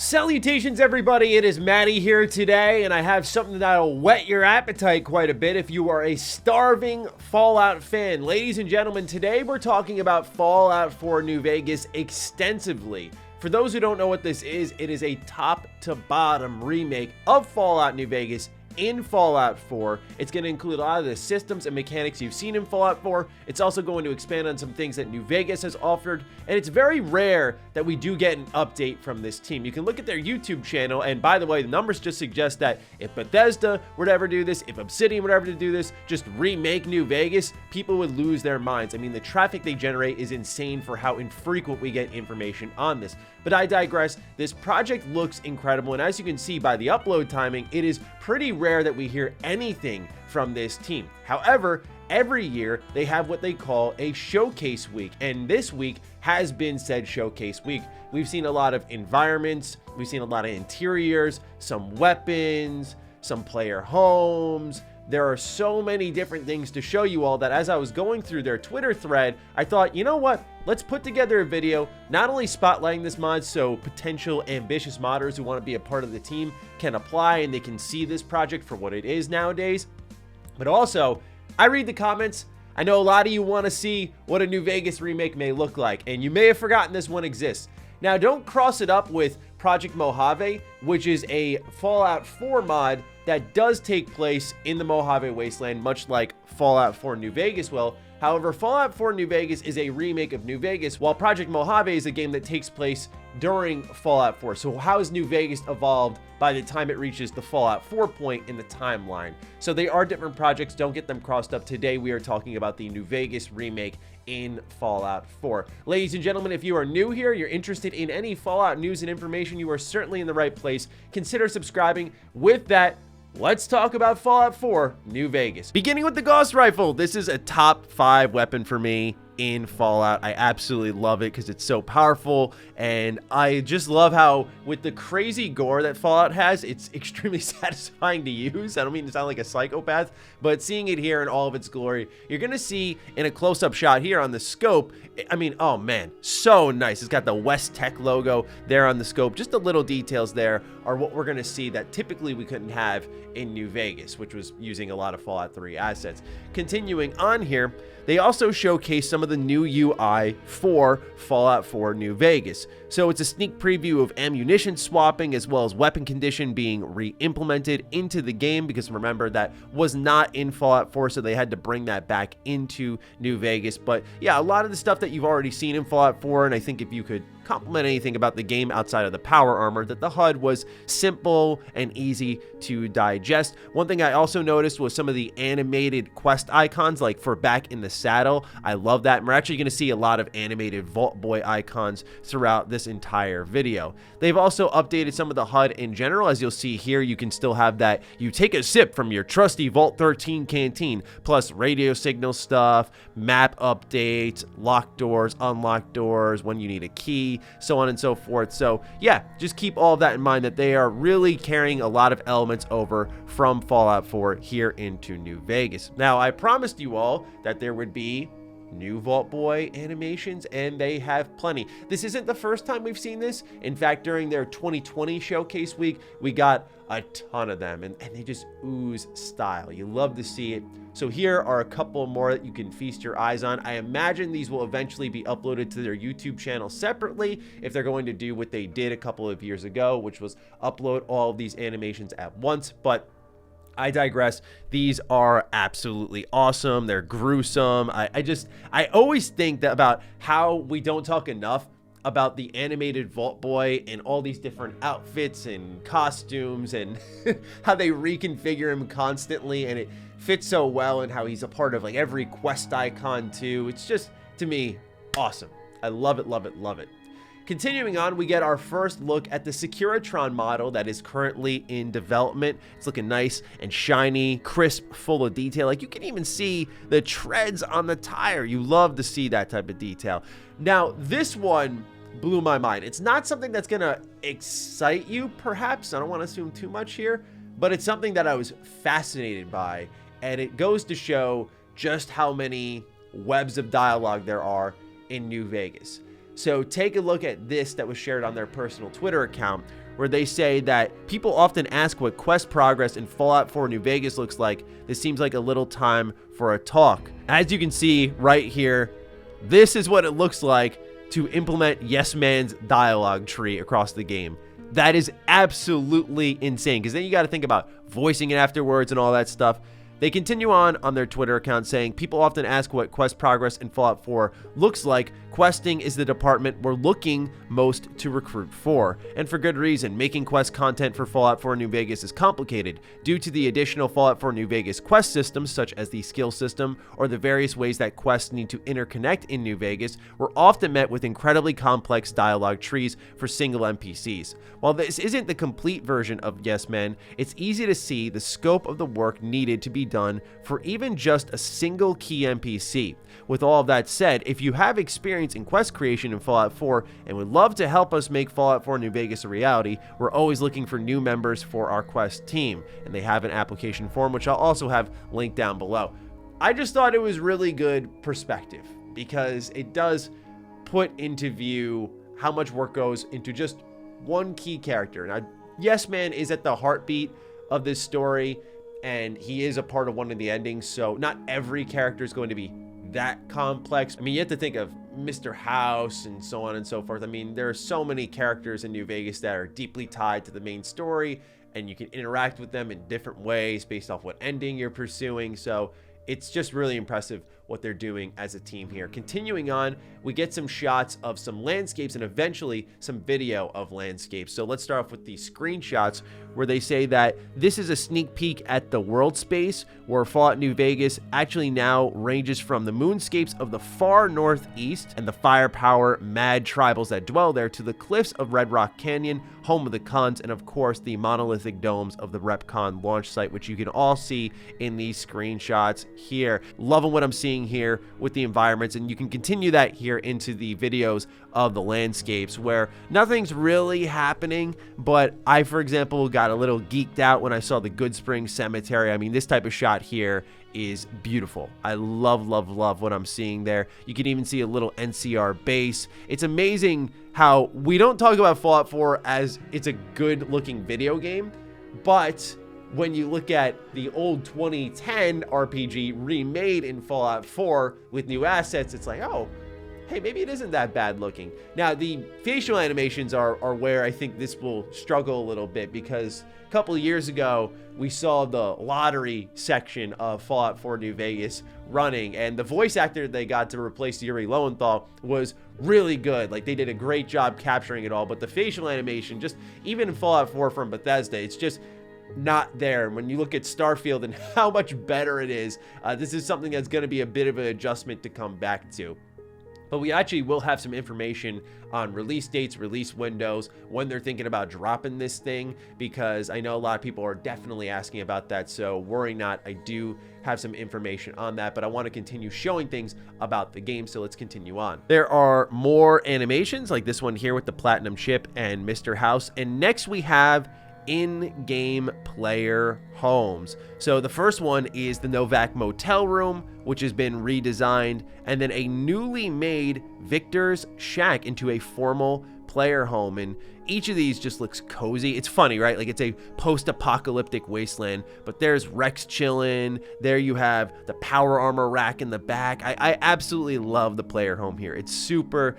Salutations everybody, it is Matty here today, and I have something that'll whet your appetite quite a bit if you are a starving Fallout fan. Ladies and gentlemen, today we're talking about Fallout 4 New Vegas extensively. For those who don't know what this is, it is a top to bottom remake of Fallout New Vegas in Fallout 4. It's going to include a lot of the systems and mechanics you've seen in Fallout 4. It's also going to expand on some things that New Vegas has offered, and it's very rare that we do get an update from this team. You can look at their YouTube channel, and by the way, the numbers just suggest that if Bethesda were to ever do this, if Obsidian were ever to do this, just remake New Vegas, people would lose their minds. I mean, the traffic they generate is insane for how infrequent we get information on this. But I digress. This project looks incredible, and as you can see by the upload timing, it is pretty rare that we hear anything from this team. However, every year they have what they call a showcase week, and this week has been said showcase week. We've seen a lot of environments, we've seen a lot of interiors, some weapons, some player homes. There are so many different things to show you all that as I was going through their Twitter thread, I thought, you know what? Let's put together a video, not only spotlighting this mod so potential ambitious modders who want to be a part of the team can apply and they can see this project for what it is nowadays, but also, I read the comments. I know a lot of you want to see what a New Vegas remake may look like, and you may have forgotten this one exists. Now, don't cross it up with Project Mojave, which is a Fallout 4 mod that does take place in the Mojave Wasteland, much like Fallout 4 New Vegas will. However, Fallout 4 New Vegas is a remake of New Vegas, while Project Mojave is a game that takes place during Fallout 4. So how has New Vegas evolved by the time it reaches the Fallout 4 point in the timeline? So they are different projects, don't get them crossed up. Today we are talking about the New Vegas remake in Fallout 4. Ladies and gentlemen, if you are new here, you're interested in any Fallout news and information, you are certainly in the right place. Consider subscribing. With that, let's talk about Fallout 4 New Vegas. Beginning with the Gauss Rifle. This is a top 5 weapon for me in Fallout. I absolutely love it because it's so powerful, and I just love how with the crazy gore that Fallout has, it's extremely satisfying to use. I don't mean to sound like a psychopath, but seeing it here in all of its glory, you're gonna see in a close-up shot here on the scope, I mean, oh man, so nice. It's got the West Tech logo there on the scope. Just the little details there are what we're gonna see that typically we couldn't have in New Vegas, which was using a lot of Fallout 3 assets. Continuing on here, they also showcase some of the new UI for Fallout 4 New Vegas. So it's a sneak preview of ammunition swapping as well as weapon condition being re-implemented into the game, because remember that was not in Fallout 4, so they had to bring that back into New Vegas. But yeah, a lot of the stuff that you've already seen in Fallout 4, and I think if you could compliment anything about the game outside of the power armor, that the HUD was simple and easy to digest. One thing I also noticed was some of the animated quest icons, like for back in the saddle. I love that, and we're actually going to see a lot of animated Vault Boy icons throughout this entire video. They've also updated some of the HUD in general. As you'll see here, you can still have that you take a sip from your trusty Vault 13 canteen, plus radio signal stuff, map updates, locked doors, unlocked doors, when you need a key, so on and so forth. So yeah, just keep all of that in mind, that they are really carrying a lot of elements over from Fallout 4 here into New Vegas. Now, I promised you all that there would be new Vault Boy animations, and they have plenty. This isn't the first time we've seen this. In fact, during their 2020 showcase week, we got a ton of them, and they just ooze style. You love to see it. So here are a couple more that you can feast your eyes on. I imagine these will eventually be uploaded to their YouTube channel separately if they're going to do what they did a couple of years ago, which was upload all of these animations at once. But I digress. These are absolutely awesome. They're gruesome. I always think that about how we don't talk enough about the animated Vault Boy and all these different outfits and costumes, and how they reconfigure him constantly, and it fits so well, and how he's a part of like every quest icon too. It's just, to me, awesome. I love it, love it, love it. Continuing on, we get our first look at the Securitron model that is currently in development. It's looking nice and shiny, crisp, full of detail. Like, you can even see the treads on the tire. You love to see that type of detail. Now, this one blew my mind. It's not something that's gonna excite you, perhaps. I don't want to assume too much here, but it's something that I was fascinated by, and it goes to show just how many webs of dialogue there are in New Vegas. So take a look at this that was shared on their personal Twitter account. where they say that people often ask what quest progress in Fallout 4 New Vegas looks like. This seems like a little time for a talk. As you can see right here, this is what it looks like to implement Yes Man's dialogue tree across the game. That is absolutely insane, because then you got to think about voicing it afterwards and all that stuff. They continue on their Twitter account saying, people often ask what quest progress in Fallout 4 looks like. Questing is the department we're looking most to recruit for. And for good reason. Making quest content for Fallout 4 New Vegas is complicated. Due to the additional Fallout 4 New Vegas quest systems, such as the skill system, or the various ways that quests need to interconnect in New Vegas, we're often met with incredibly complex dialogue trees for single NPCs. While this isn't the complete version of Yes Men, it's easy to see the scope of the work needed to be done for even just a single key NPC. With all of that said, if you have experience in quest creation in Fallout 4 and would love to help us make Fallout 4 New Vegas a reality, we're always looking for new members for our quest team, and they have an application form, which I'll also have linked down below. I just thought it was really good perspective, because it does put into view how much work goes into just one key character. Now, Yes Man is at the heartbeat of this story, and he is a part of one of the endings, so not every character is going to be that complex. I mean, you have to think of Mr. House and so on and so forth. I mean, there are so many characters in New Vegas that are deeply tied to the main story, and you can interact with them in different ways based off what ending you're pursuing. So it's just really impressive what they're doing as a team here. Continuing on, we get some shots of some landscapes and eventually some video of landscapes. So let's start off with these screenshots where they say that this is a sneak peek at the world space, where Fallout New Vegas actually now ranges from the moonscapes of the far northeast and the firepower mad tribals that dwell there to the cliffs of Red Rock Canyon, home of the Cons, and of course the monolithic domes of the RepCon launch site, which you can all see in these screenshots here. Loving what I'm seeing here with the environments, and you can continue that here into the videos of the landscapes where nothing's really happening, but I, for example, got a little geeked out when I saw the Good Springs Cemetery. I mean, this type of shot here is beautiful. I love what I'm seeing there. You can even see a little NCR base. It's amazing how we don't talk about Fallout 4 as it's a good looking video game, but when you look at the old 2010 RPG remade in Fallout 4 with new assets, it's like, oh, hey, maybe it isn't that bad looking. Now, the facial animations are where I think this will struggle a little bit, because a couple of years ago, we saw the lottery section of Fallout 4 New Vegas running, and the voice actor they got to replace Yuri Lowenthal was really good. Like, they did a great job capturing it all, but the facial animation, just even in Fallout 4 from Bethesda, it's just not there. When you look at Starfield and how much better it is, this is something that's going to be a bit of an adjustment to come back to. But we actually will have some information on release dates, release windows, when they're thinking about dropping this thing, because I know a lot of people are definitely asking about that. So worry not, I do have some information on that, but I want to continue showing things about the game, so let's continue on. There are more animations like this one here with the Platinum Chip and Mr. House, and next we have in-game player homes. So the first one is the Novak Motel Room, which has been redesigned, and then a newly made Victor's Shack into a formal player home. And each of these just looks cozy. It's funny, right? Like, it's a post-apocalyptic wasteland, but there's Rex chilling. There you have the power armor rack in the back. I absolutely love the player home here. It's super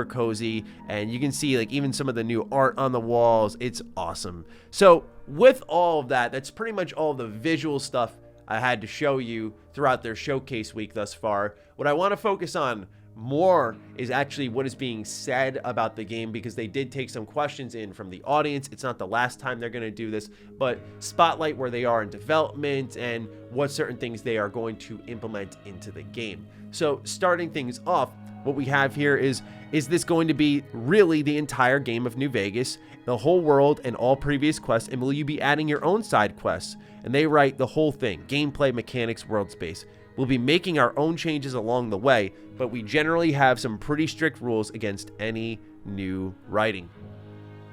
cozy, and you can see like even some of the new art on the walls. It's awesome. So with all of that, that's pretty much all the visual stuff I had to show you throughout their showcase week thus far. What I want to focus on more is actually what is being said about the game, because they did take some questions in from the audience. It's not the last time they're going to do this, but spotlight where they are in development and what certain things they are going to implement into the game. So starting things off, what we have here is this going to be really the entire game of New Vegas, the whole world and all previous quests, and will you be adding your own side quests? And they write the whole thing: gameplay, mechanics, world space. We'll be making our own changes along the way, but we generally have some pretty strict rules against any new writing.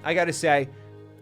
I gotta say,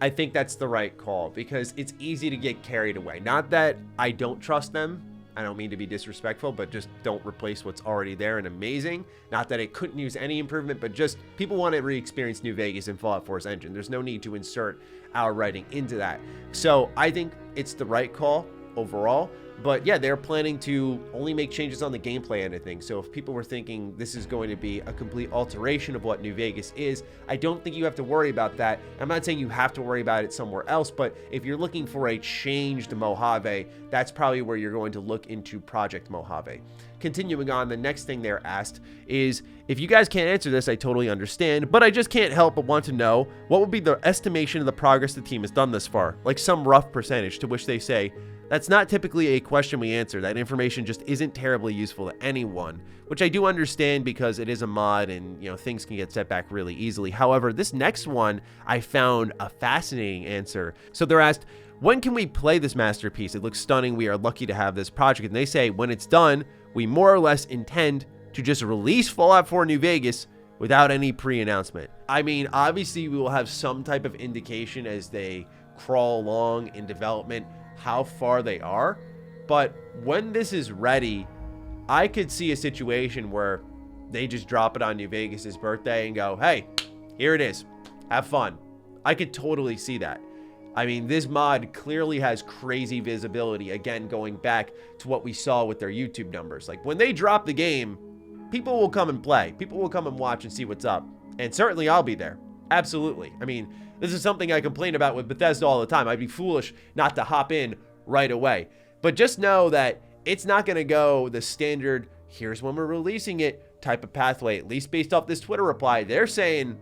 I think that's the right call, because it's easy to get carried away. Not that I don't trust them, I don't mean to be disrespectful, but just don't replace what's already there and amazing. Not that it couldn't use any improvement, but just people want to re-experience New Vegas in Fallout 4's engine. There's no need to insert our writing into that. So I think it's the right call overall. But yeah, they're planning to only make changes on the gameplay end of things. So if people were thinking this is going to be a complete alteration of what New Vegas is, I don't think you have to worry about that. I'm not saying you have to worry about it somewhere else, but if you're looking for a changed Mojave, that's probably where you're going to look into Project Mojave. Continuing on, the next thing they're asked is, if you guys can't answer this, I totally understand, but I just can't help but want to know, what would be the estimation of the progress the team has done thus far? Like some rough percentage, to which they say, that's not typically a question we answer. That information just isn't terribly useful to anyone, which I do understand because it is a mod and, things can get set back really easily. However, this next one, I found a fascinating answer. So they're asked, when can we play this masterpiece? It looks stunning. We are lucky to have this project. And they say, when it's done, we more or less intend to just release Fallout 4 New Vegas without any pre-announcement. I mean, obviously we will have some type of indication as they crawl along in development how far they are, but when this is ready, I could see a situation where they just drop it on New Vegas's birthday and go, hey, here it is, have fun. I could totally see that. I mean, this mod clearly has crazy visibility, again, going back to what we saw with their YouTube numbers. Like, when they drop the game, people will come and play, people will come and watch and see what's up, and certainly I'll be there. Absolutely. I mean, this is something I complain about with Bethesda all the time. I'd be foolish not to hop in right away. But just know that it's not going to go the standard, here's when we're releasing it type of pathway, at least based off this Twitter reply. They're saying,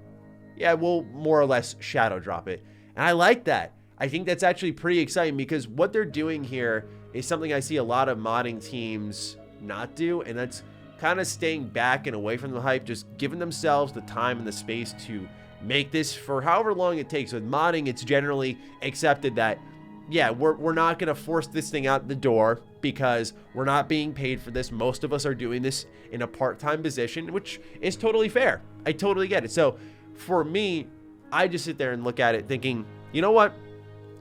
yeah, we'll more or less shadow drop it. And I like that. I think that's actually pretty exciting because what they're doing here is something I see a lot of modding teams not do. And that's kind of staying back and away from the hype, just giving themselves the time and the space to make this for however long it takes. With modding, it's generally accepted that, yeah, we're not going to force this thing out the door because we're not being paid for this. Most of us are doing this in a part-time position, which is totally fair. I totally get it. So for me, I just sit there and look at it thinking, you know what?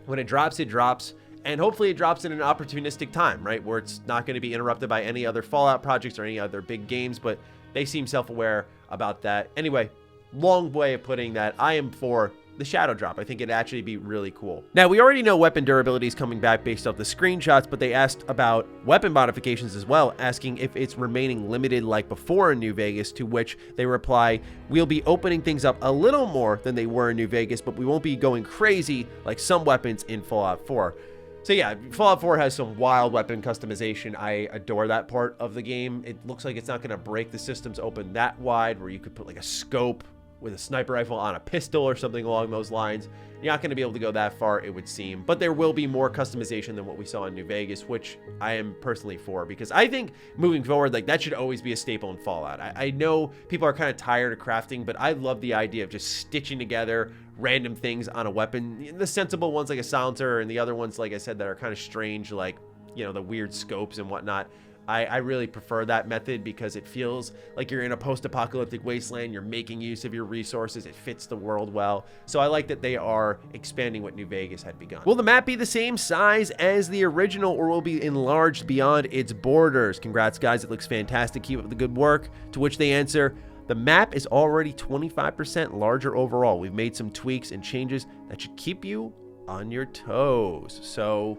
When it drops, it drops. And hopefully it drops in an opportunistic time, right? Where it's not going to be interrupted by any other Fallout projects or any other big games, but they seem self-aware about that. Anyway, long way of putting that I am for the shadow drop. I think it'd actually be really cool. Now, we already know weapon durability is coming back based off the screenshots, but they asked about weapon modifications as well, asking if it's remaining limited like before in New Vegas, to which they reply, we'll be opening things up a little more than they were in New Vegas, but we won't be going crazy like some weapons in Fallout 4. So yeah, Fallout 4 has some wild weapon customization. I adore that part of the game. It looks like it's not going to break the systems open that wide, where you could put like a scope with a sniper rifle on a pistol or something along those lines. You're not going to be able to go that far, it would seem. But there will be more customization than what we saw in New Vegas, which I am personally for, because I think moving forward, like, that should always be a staple in Fallout. I know people are kind of tired of crafting, but I love the idea of just stitching together random things on a weapon. The sensible ones like a silencer, and the other ones, like I said, that are kind of strange, like, you know, the weird scopes and whatnot. I really prefer that method because it feels like you're in a post-apocalyptic wasteland. You're making use of your resources. It fits the world well. So I like that they are expanding what New Vegas had begun. Will the map be the same size as the original, or will it be enlarged beyond its borders? Congrats, guys. It looks fantastic. Keep up the good work. To which they answer, the map is already 25% larger overall. We've made some tweaks and changes that should keep you on your toes. So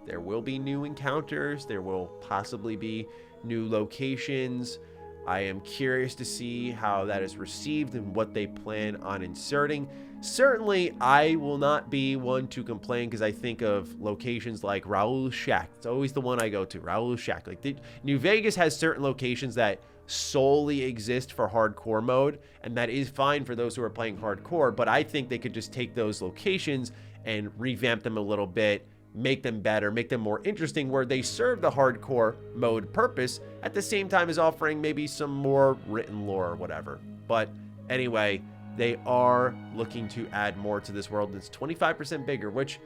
there will be new encounters. There will possibly be new locations. I am curious to see how that is received and what they plan on inserting. Certainly, I will not be one to complain because I think of locations like Raoul's Shack. It's always the one I go to, Raoul's Shack. Like, New Vegas has certain locations that solely exist for hardcore mode, and that is fine for those who are playing hardcore, but I think they could just take those locations and revamp them a little bit, make them better, make them more interesting, where they serve the hardcore mode purpose at the same time as offering maybe some more written lore or whatever. But anyway, they are looking to add more to this world that's 25% bigger, which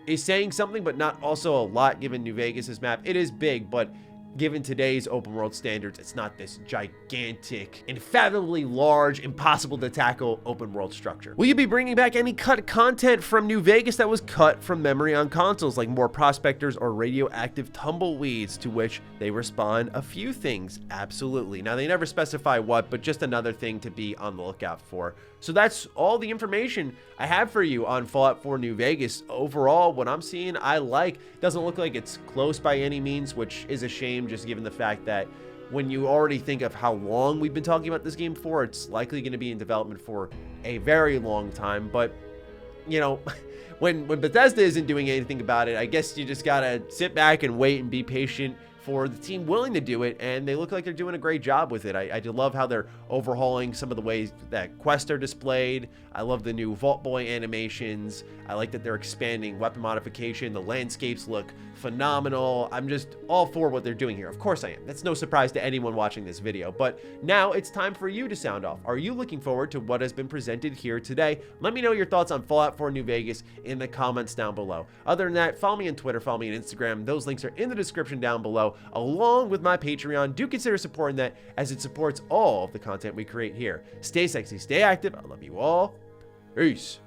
is saying something, but not also a lot given New Vegas's map. It is big, but given today's open world standards, it's not this gigantic, unfathomably large, impossible to tackle open world structure. Will you be bringing back any cut content from New Vegas that was cut from memory on consoles, like more prospectors or radioactive tumbleweeds, to which they respond a few things? Absolutely. Now, they never specify what, but just another thing to be on the lookout for. So that's all the information I have for you on Fallout 4 New Vegas. Overall, what I'm seeing, I like. Doesn't look like it's close by any means, which is a shame, just given the fact that when you already think of how long we've been talking about this game for, it's likely going to be in development for a very long time. But, you know, when Bethesda isn't doing anything about it, I guess you just got to sit back and wait and be patient for the team willing to do it, and they look like they're doing a great job with it. I do love how they're overhauling some of the ways that quests are displayed. I love the new Vault Boy animations. I like that they're expanding weapon modification. The landscapes look phenomenal. I'm just all for what they're doing here. Of course I am. That's no surprise to anyone watching this video. But now it's time for you to sound off. Are you looking forward to what has been presented here today? Let me know your thoughts on Fallout 4 New Vegas in the comments down below. Other than that, follow me on Twitter, follow me on Instagram. Those links are in the description down below, along with my Patreon. Do consider supporting that, as it supports all of the content we create here. Stay sexy, stay active. I love you all. Peace.